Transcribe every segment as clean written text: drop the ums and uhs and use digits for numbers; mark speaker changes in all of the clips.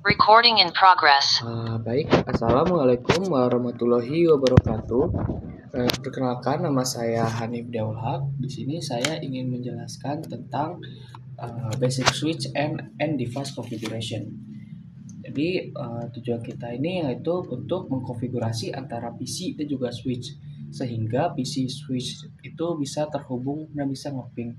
Speaker 1: Recording in progress.
Speaker 2: Baik, Assalamualaikum warahmatullahi wabarakatuh. Perkenalkan, nama saya Hanif Daulhaq. Di sini saya ingin menjelaskan tentang basic switch and device configuration. Jadi tujuan kita ini yaitu untuk mengkonfigurasi antara PC dan juga switch, sehingga PC switch itu bisa terhubung dan bisa ngoping.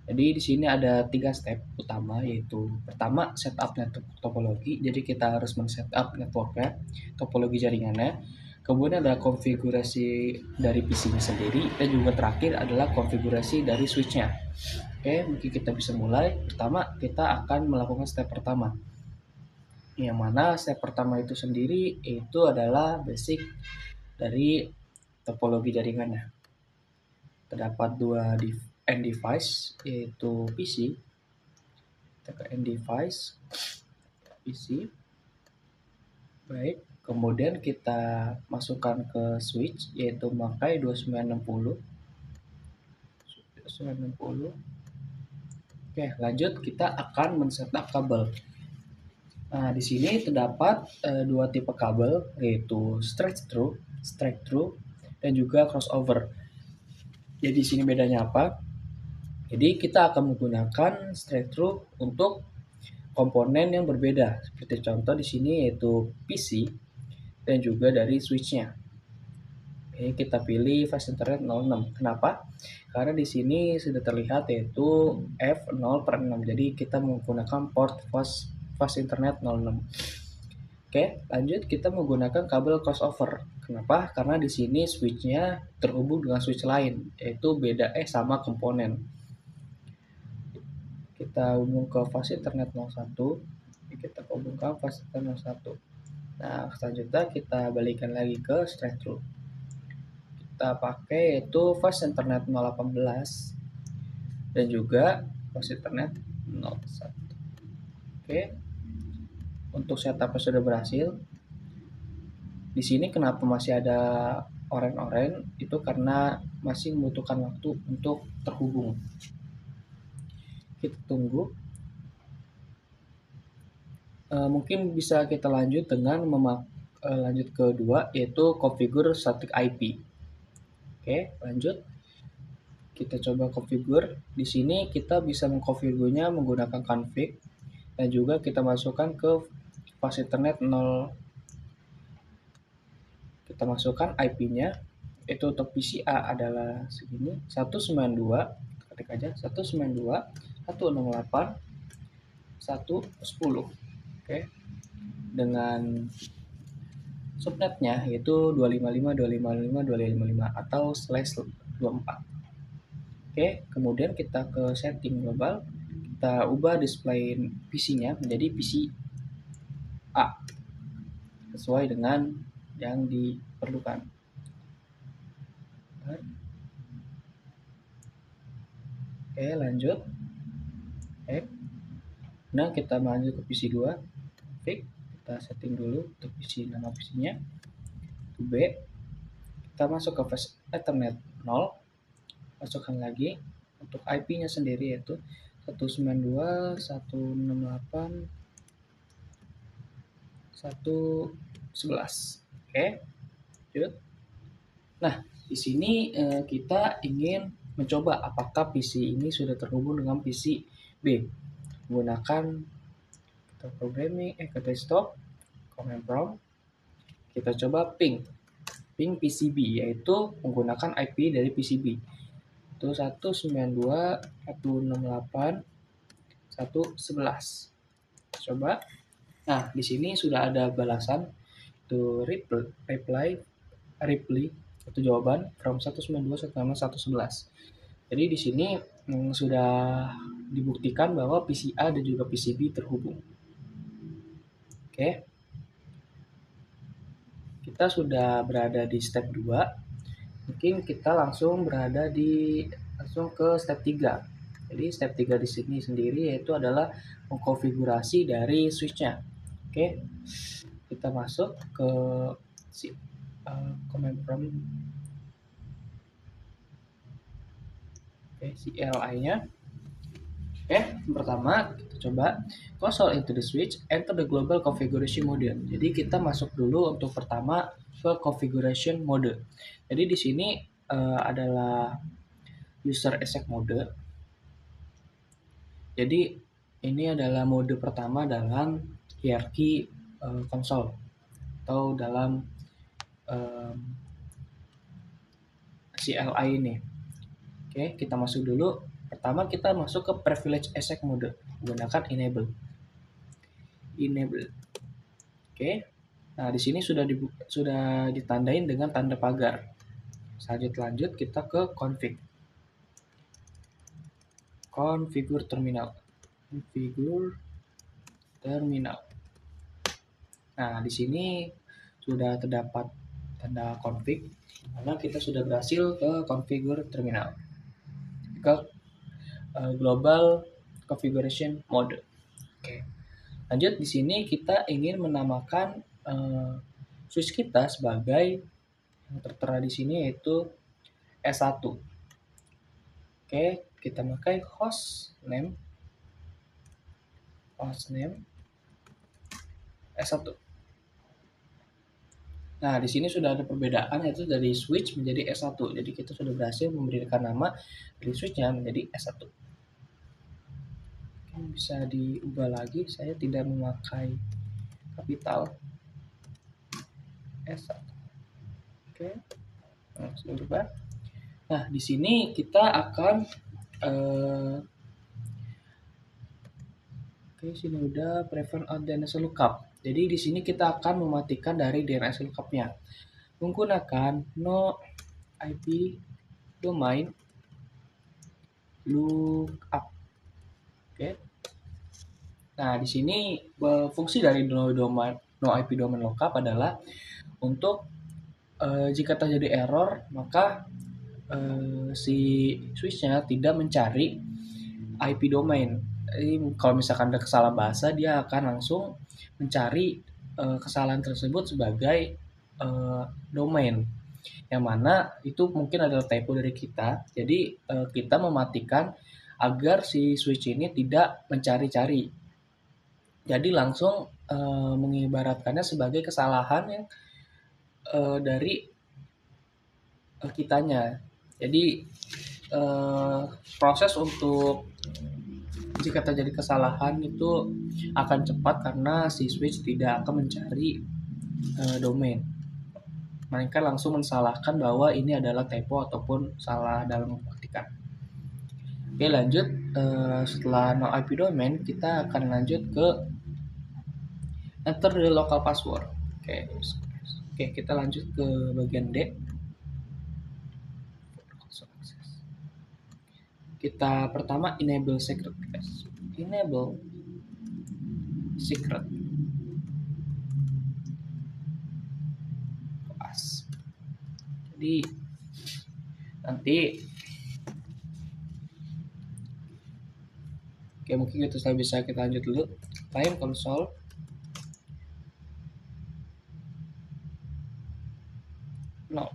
Speaker 2: Jadi di sini ada 3 step utama, yaitu pertama setup network topologi. Jadi kita harus men-setup networknya, topologi jaringannya. Kemudian ada konfigurasi dari PC-nya sendiri, dan juga terakhir adalah konfigurasi dari switch-nya. Oke, mungkin kita bisa mulai. Pertama, kita akan melakukan step pertama. Yang mana step pertama itu sendiri itu adalah basic dari topologi jaringannya. Terdapat dua end device, yaitu PC. Kita ke end device PC. Baik, kemudian kita masukkan ke switch, yaitu memakai 2960. Oke, lanjut kita akan men-setup kabel. Nah, di sini terdapat dua tipe kabel, yaitu straight through, dan juga crossover. Jadi di sini bedanya apa? Jadi kita akan menggunakan straight through untuk komponen yang berbeda. Seperti contoh di sini yaitu PC dan juga dari switch-nya. Oke, kita pilih fast internet 06. Kenapa? Karena di sini sudah terlihat yaitu F0/6. Jadi kita menggunakan port fast internet 06. Oke, lanjut kita menggunakan kabel crossover. Kenapa? Karena di sini switch-nya terhubung dengan switch lain, yaitu beda sama komponen. Kita hubung ke fast internet 01. Kita hubungkan fast internet 01. Nah, selanjutnya kita balikan lagi ke straight through. Kita pakai yaitu fast internet 018 dan juga fast internet 01. Oke. Untuk setupnya sudah berhasil. Di sini kenapa masih ada oren-oren? Itu karena masih membutuhkan waktu untuk terhubung. Kita tunggu. Mungkin bisa kita lanjut dengan lanjut kedua, yaitu configure static IP. Oke, lanjut. Kita coba configure. Di sini kita bisa mengkonfigurnya menggunakan config, dan juga kita masukkan ke fast internet 0. Kita masukkan IP-nya. Itu untuk PCA adalah segini, 192, ketik aja 192.168.110. Oke. Dengan subnetnya yaitu 255.255.255 atau /24. Oke, kemudian kita ke setting global, kita ubah display PC-nya menjadi PC A sesuai dengan yang diperlukan. Oke, lanjut. Nah, kita lanjut ke PC 2. Kita setting dulu untuk PC, nama PC-nya itu B. Kita masuk ke fast ethernet 0. Masukkan lagi untuk IP-nya sendiri yaitu 192.168.111. Oke, lanjut. Nah, di sini kita ingin mencoba apakah PC ini sudah terhubung dengan PC B. Menggunakan programming ke desktop, command prompt. Kita coba ping PCB, yaitu menggunakan IP dari PCB. Itu 192.168.111. Coba. Nah, di sini sudah ada balasan itu reply itu jawaban from 192.168.111. Jadi di sini sudah dibuktikan bahwa PCA dan juga PCB terhubung. Oke. Kita sudah berada di step 2. Mungkin kita langsung ke step 3. Jadi step 3 di sini sendiri yaitu adalah mengkonfigurasi dari switch-nya. Oke. Kita masuk ke command prompt. Oke, CLI-nya. Oke, pertama kita coba console into the switch, enter the global configuration mode. Jadi kita masuk dulu untuk pertama ke configuration mode. Jadi di sini adalah user exec mode. Jadi ini adalah mode pertama dalam hierarki konsol atau dalam um, CLI ini. Oke, kita masuk dulu. Pertama kita masuk ke privilege exec mode menggunakan enable. Enable. Oke. Nah, di sini sudah ditandain dengan tanda pagar. Lanjut kita ke config. Configure terminal. Configure terminal. Nah, di sini sudah terdapat tanda config, karena kita sudah berhasil ke configure terminal, ke global configuration mode. Oke. Lanjut di sini kita ingin menamakan switch kita sebagai yang tertera di sini yaitu S1. Oke, kita pakai host name S1. Nah, di sini sudah ada perbedaan yaitu dari switch menjadi S1. Jadi kita sudah berhasil memberikan nama dari switchnya menjadi S1. Oke, bisa diubah lagi, saya tidak memakai kapital S1. Oke. Langsung coba. Nah, di sini kita akan oke, sini udah prevent on DNS lookup. Jadi di sini kita akan mematikan dari DNS lookup-nya menggunakan no IP domain lookup. Oke. Nah, di sini fungsi dari no IP domain lookup adalah untuk jika terjadi error, maka si switch-nya tidak mencari IP domain. Jadi kalau misalkan ada kesalahan bahasa, dia akan langsung mencari kesalahan tersebut sebagai domain, yang mana itu mungkin adalah typo dari kita. Jadi kita mematikan agar si switch ini tidak mencari-cari. Jadi langsung mengibaratkannya sebagai kesalahan yang dari kitanya. Jadi proses untuk jika terjadi kesalahan itu akan cepat karena si switch tidak akan mencari domain, melainkan langsung mensalahkan bahwa ini adalah typo ataupun salah dalam ketikan. Oke, lanjut. Setelah no IP domain, kita akan lanjut ke enter the local password. Oke, kita lanjut ke bagian D. Kita pertama enable secret, guys. Enable secret. Pas. Jadi nanti oke, mungkin itu saya bisa kita lanjut dulu. Time console. No.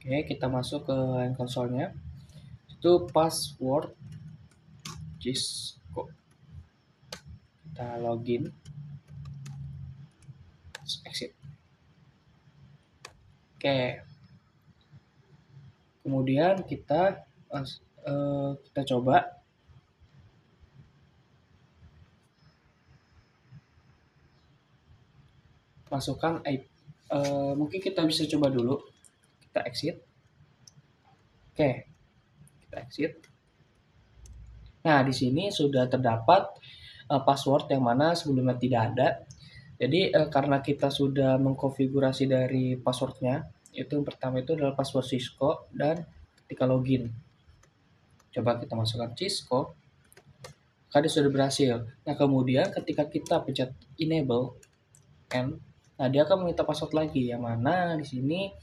Speaker 2: Oke, kita masuk ke line console-nya. Itu password Cisco. Kita login. Exit. Oke. Kemudian kita coba masukkan IP. Mungkin kita bisa coba dulu. Kita exit. Oke. Kita exit. Nah, di sini sudah terdapat password yang mana sebelumnya tidak ada. Jadi karena kita sudah mengkonfigurasi dari passwordnya, itu yang pertama itu adalah password Cisco dan ketika login. Coba kita masukkan Cisco, maka dia sudah berhasil. Nah, kemudian ketika kita pencet enable N, nah dia akan meminta password lagi, yang mana di sini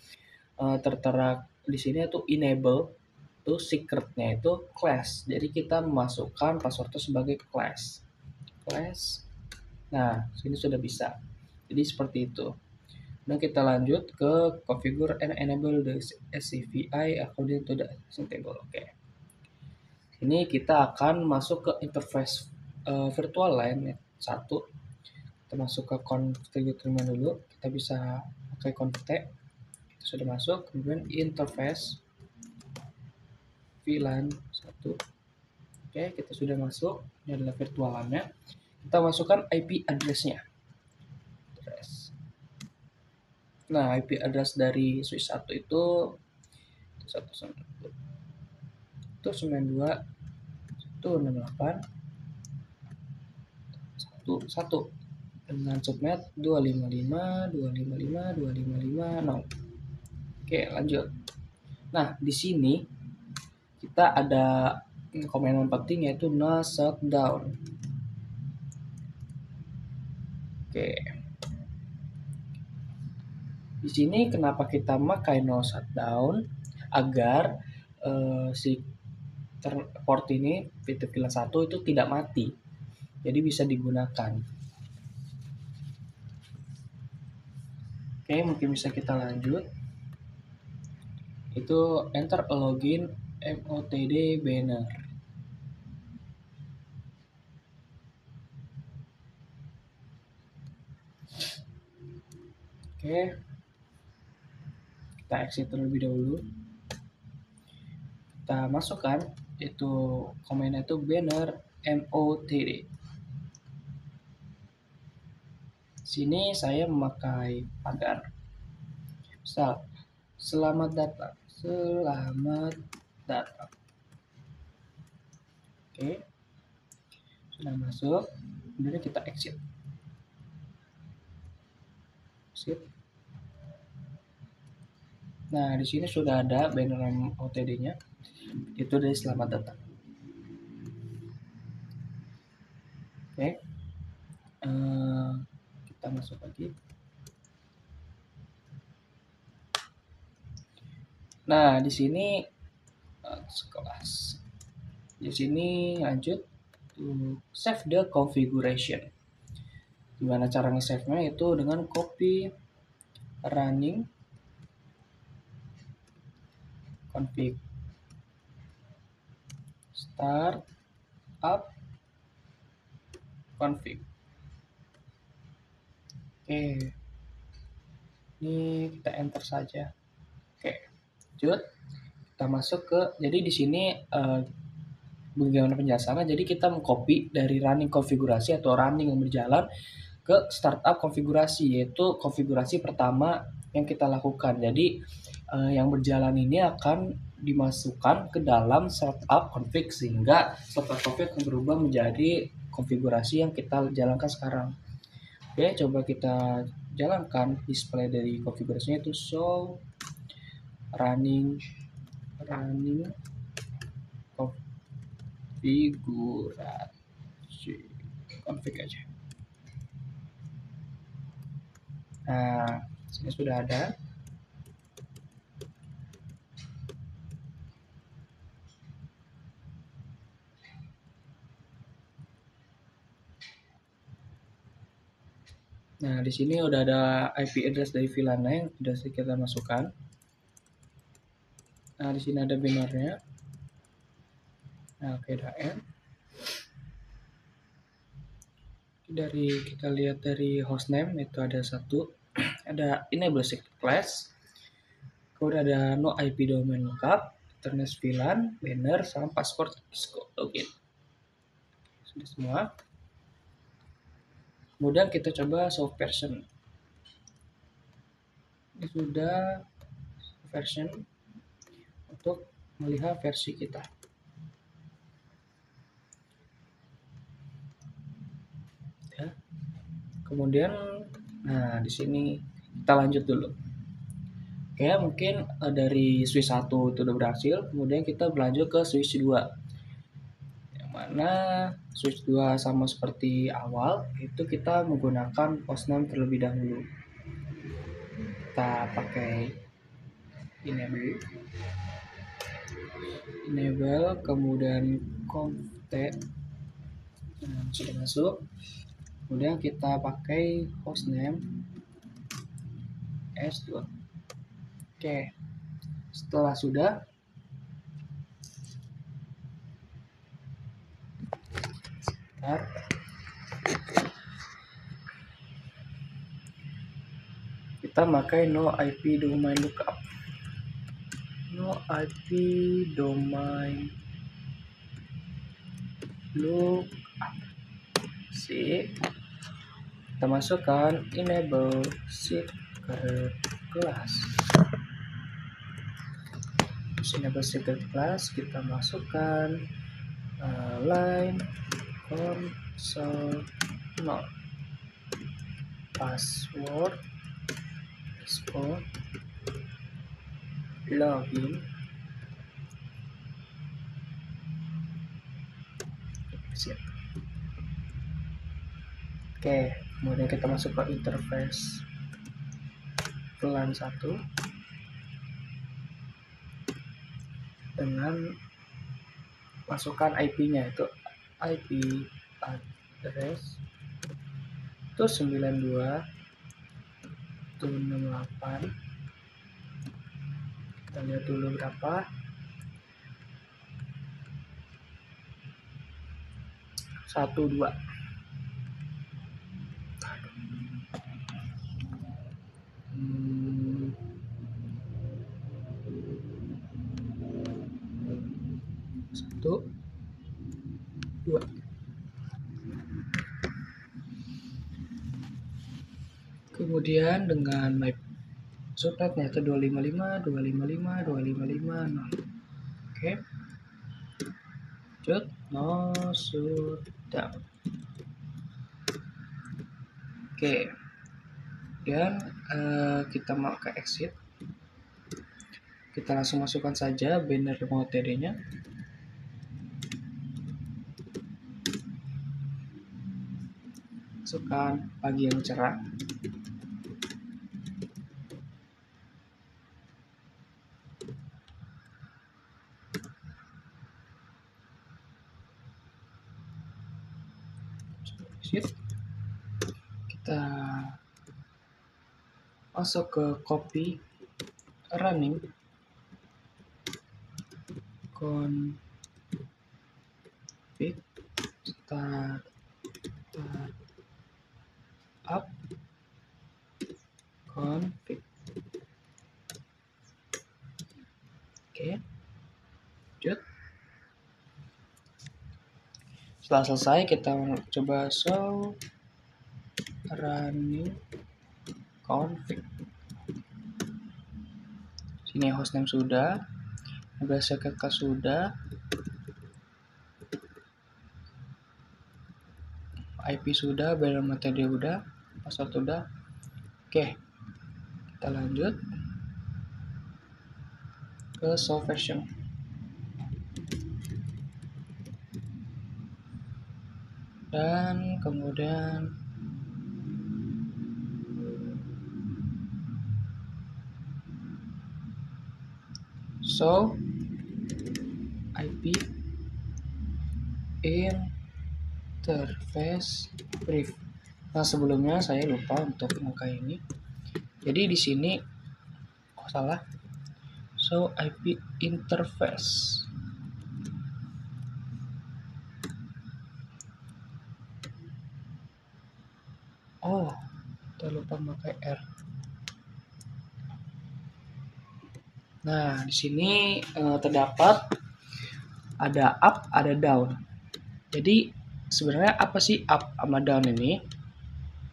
Speaker 2: tertera di sini itu enable itu secretnya itu class. Jadi kita memasukkan passwordnya sebagai class. Nah, sini sudah bisa. Jadi seperti itu. Nah, kita lanjut ke configure and enable the SCVI according to the table. Oke. Ini kita akan masuk ke interface virtual LAN 1. Kita masuk ke config terminal dulu. Kita bisa pakai config. Kita sudah masuk. Kemudian interface VLAN 1. Oke, kita sudah masuk. Ini adalah virtual LAN-nya. Kita masukkan IP address-nya. Nah, IP address dari switch 1 itu 192.168.1.1 dengan subnet 255.255.255.0. Oke, lanjut. Nah, di sini kita ada komentar penting yaitu no shutdown. Oke. Di sini kenapa kita pakai no shutdown? Agar si port ini VLAN 1 itu tidak mati. Jadi bisa digunakan. Oke, mungkin bisa kita lanjut. Itu enter a login MOTD banner. Oke, kita exit terlebih dahulu. Kita masukkan itu komennya itu banner MOTD. Sini saya memakai pagar. Misal, selamat datang. Oke, sudah masuk. Kemudian kita exit. Nah, di sini sudah ada banner OTD-nya. Itu dari selamat datang. Oke. Kita masuk lagi. Nah, di sini sekelas. Di sini lanjut to save the configuration. Gimana cara nge-save-nya? Itu dengan copy running config start up config. Oke, ini kita enter saja. Oke, lanjut. Kita masuk ke, jadi di sini bagaimana penjelasannya? Jadi kita mengcopy dari running konfigurasi atau running yang berjalan ke startup konfigurasi, yaitu konfigurasi pertama yang kita lakukan. Jadi yang berjalan ini akan dimasukkan ke dalam startup config sehingga startup config akan berubah menjadi konfigurasi yang kita jalankan sekarang. Oke, coba kita jalankan display dari konfigurasinya itu show running konfigurasi config aja. Nah, sini sudah ada. Nah, di sini udah ada IP address dari VLAN-nya yang sudah kita masukkan. Nah, di sini ada bannernya. Nah, oke, udah end. Dari kita lihat dari hostname itu ada satu, ada enable secret class, kemudian ada no IP domain lookup, internet VLAN, banner, sama password Cisco login. Sudah semua. Kemudian kita coba show version. Ini sudah version untuk melihat versi kita. Ya. Kemudian, nah di sini kita lanjut dulu. Oke, mungkin dari switch 1 itu udah berhasil, kemudian kita berlanjut ke switch 2. Yang mana switch 2 sama seperti awal, itu kita menggunakan hostname terlebih dahulu. Kita pakai enable kemudian conf sudah masuk. Kemudian kita pakai hostname S2. Oke, setelah sudah Bentar. Kita pakai no IP domain lookup. No IP domain lookup. Kita masukkan enable secret class. Enable secret class, kita masukkan line console no password export login. Siap. Oke, kemudian kita masuk ke interface VLAN 1 dengan masukkan IP-nya, itu IP address itu 92 itu 68. Kita lihat dulu berapa. 12. Satu, dua. Kemudian dengan map subnetnya itu 255, 255, 255, 0. Oke. Lanjut, no sudah. Oke. Kemudian kita mau ke exit. Kita langsung masukkan saja banner mau TD-nya. Masukkan pagi yang cerah. Kita masuk ke copy running config start up config. Oke, lanjut. Setelah selesai, kita coba show running config. Sini hostname sudah, base ke sudah, IP sudah, banner metode udah, password sudah. Oke, kita lanjut ke show version. Dan kemudian show IP interface brief. Nah, sebelumnya saya lupa untuk angka ini. Jadi di sini salah. Show IP interface. Oh, kita lupa pakai R. Nah, di sini terdapat ada up, ada down. Jadi sebenarnya apa sih up sama down ini?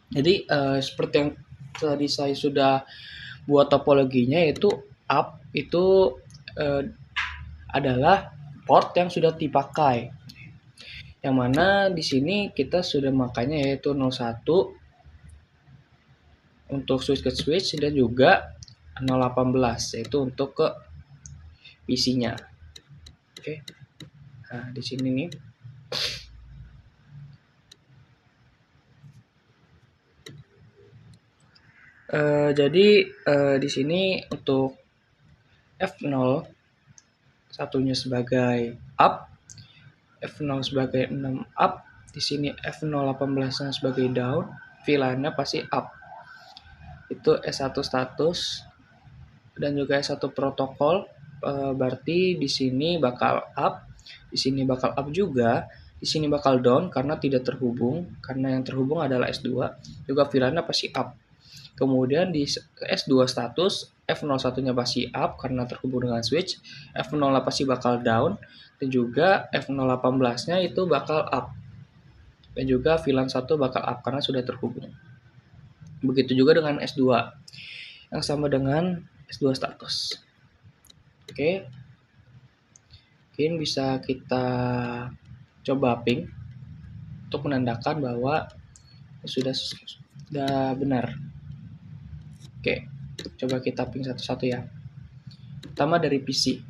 Speaker 2: Jadi seperti yang tadi saya sudah buat topologinya, yaitu up itu adalah port yang sudah dipakai. Yang mana di sini kita sudah makanya yaitu 01 untuk switch ke switch dan juga 018 yaitu untuk ke PC-nya. Oke. Nah, di sini nih. Jadi di sini untuk F0 satunya sebagai up, F0 sebagai 6 up, di sini F018 sebagai down, VLAN-nya pasti up. Itu S1 status dan juga S1 protokol, berarti di sini bakal up, di sini bakal up juga, di di sini bakal down karena tidak terhubung, karena yang terhubung adalah S2, juga VLAN-nya pasti up. Kemudian di S2 status, F01-nya pasti up karena terhubung dengan switch, F0 pasti bakal down, dan juga F018-nya itu bakal up. Dan juga VLAN 1 bakal up karena sudah terhubung. Begitu juga dengan S2 yang sama dengan S2 status. Oke. Mungkin bisa kita coba ping untuk menandakan bahwa sudah benar. Oke, coba kita ping satu-satu ya. Pertama dari PC.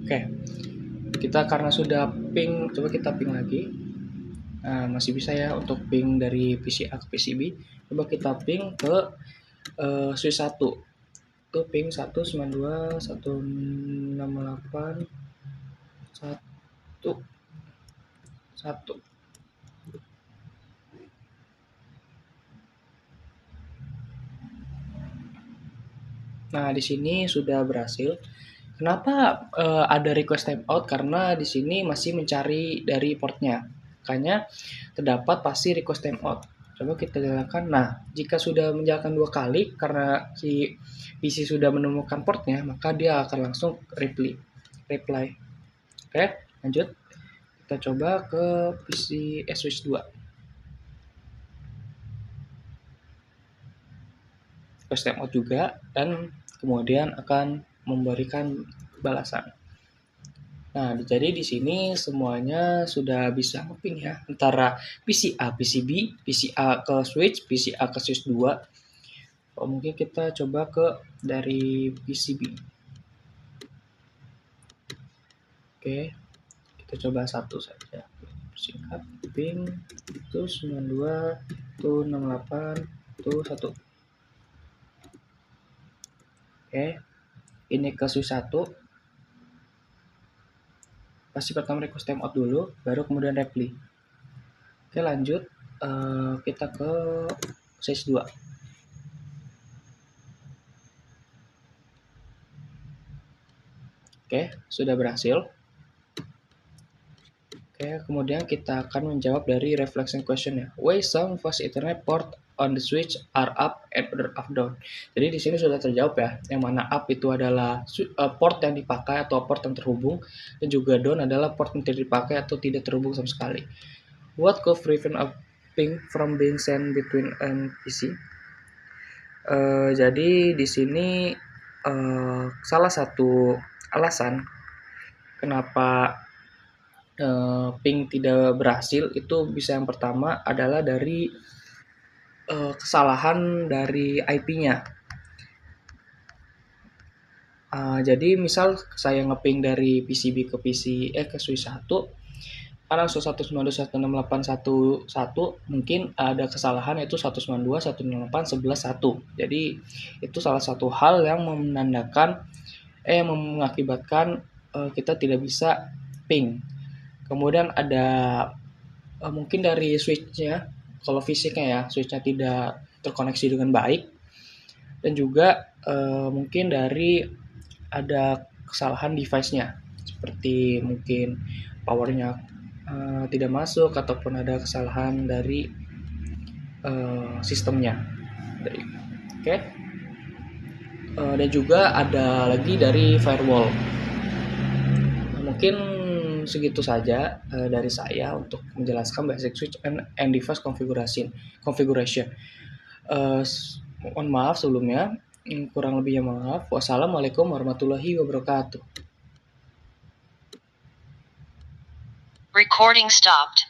Speaker 2: Oke, kita karena sudah ping, coba kita ping lagi. Nah, masih bisa ya untuk ping dari PC A ke PCB. Coba kita ping ke switch 1. Itu ping 192.168.1.1. Nah, di sini sudah berhasil. Kenapa ada request timeout? Karena di sini masih mencari dari portnya. Makanya terdapat pasti request timeout. Coba kita jalankan. Nah, jika sudah menjalankan 2 kali karena si PC sudah menemukan portnya, maka dia akan langsung reply. Oke, lanjut. Kita coba ke PC switch 2. Request timeout juga, dan kemudian akan memberikan balasan. Nah, jadi di sini semuanya sudah bisa mapping ya antara PCA, PCB, PCA ke switch, PCA ke switch 2. Mungkin kita coba ke dari PCB. Oke, kita coba satu saja. Singkat, ping itu 92 itu 68 itu 1. Oke, ini ke switch 1. Pasti pertama request timeout dulu, baru kemudian reply. Oke, lanjut kita ke switch 2. Oke, sudah berhasil. Oke, kemudian kita akan menjawab dari reflection question ya. Why some fast Ethernet port on the switch are up and other up down. Jadi di sini sudah terjawab ya. Yang mana up itu adalah port yang dipakai atau port yang terhubung, dan juga down adalah port yang tidak dipakai atau tidak terhubung sama sekali. What could prevent a ping from being sent between an PC? Jadi di sini salah satu alasan kenapa ping tidak berhasil itu bisa yang pertama adalah dari kesalahan dari IP-nya. Jadi misal saya ngeping dari PCB ke ke switch 1, karena 192.168.1.1 mungkin ada kesalahan yaitu 192.168.11.1. Jadi itu salah satu hal yang mengakibatkan kita tidak bisa ping. Kemudian ada mungkin dari switch-nya, kalau fisiknya ya, switch-nya tidak terkoneksi dengan baik. Dan juga mungkin dari ada kesalahan device-nya, seperti mungkin power-nya tidak masuk, ataupun ada kesalahan dari sistemnya. Oke. Dan juga ada lagi dari firewall. Mungkin segitu saja dari saya untuk menjelaskan basic switch and device configuration. Mohon maaf sebelumnya, kurang lebihnya maaf. Wassalamualaikum warahmatullahi wabarakatuh.
Speaker 1: Recording stopped.